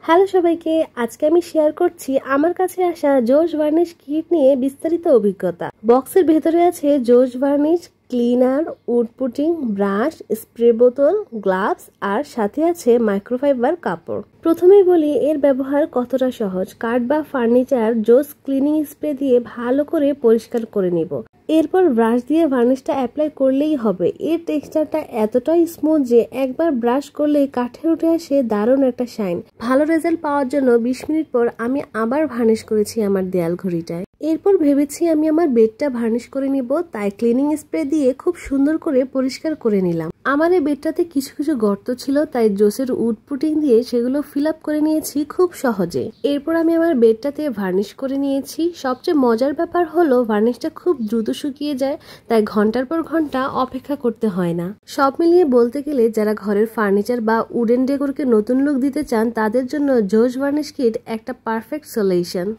Hello সবাইকে, আজকে আমি শেয়ার করছি আমার কাছে আসা জোশ ভার্নিশ কিট নিয়ে বিস্তারিত অভিজ্ঞতা। বক্সের ভেতরে আছে জোশ varnish cleaner, wood putty, brush, spray বোতল, গ্লাভস আর সাথে আছে মাইক্রোফাইবার কাপড়। প্রথমেই বলি এর ব্যবহার কতটা সহজ। কাঠ বা ফার্নিচার জোশ ক্লিনিং স্প্রে দিয়ে ভালো করে পরিষ্কার করে নিব। এরপর ব্রাশ দিয়ে ভার্নিশটা অ্যাপ্লাই করলেই হবে। এর টেক্সচারটা এতটাই স্মুথ যে একবার ব্রাশ করলেই কাঠে উঠে আসে দারুণ একটা শাইন। ভালো রেজাল্ট পাওয়ার জন্য 20 মিনিট পর আমি আবার ভার্নিশ করেছি আমার দেয়াল ঘড়িটায়। এরপর ভেবেছি আমি আমার বেডটা ভার্নিশ করে নিব, তাই ক্লিনিং স্প্রে দিয়ে খুব সুন্দর করে পরিষ্কার করে নিলাম। আমার এই বেডটাতে কিছু কিছু গর্ত ছিল, তাই জোসের উড পুটিং দিয়ে সেগুলো ফিল আপ করে নিয়েছি খুব সহজে। এরপর আমি আমার বেডটাতে ভার্নিশ করে নিয়েছি। সবচেয়ে মজার ব্যাপার হলো ভার্নিশটা খুব দ্রুত শুকিয়ে যায়, তাই ঘন্টার পর ঘন্টা অপেক্ষা করতে হয় না। সব মিলিয়ে বলতে গেলে যারা ঘরের ফার্নিচার বা উডেন ডেকোরকে নতুন লুক দিতে চান তাদের জন্য জোশ ভার্নিশ কিট একটা পারফেক্ট সলিউশন।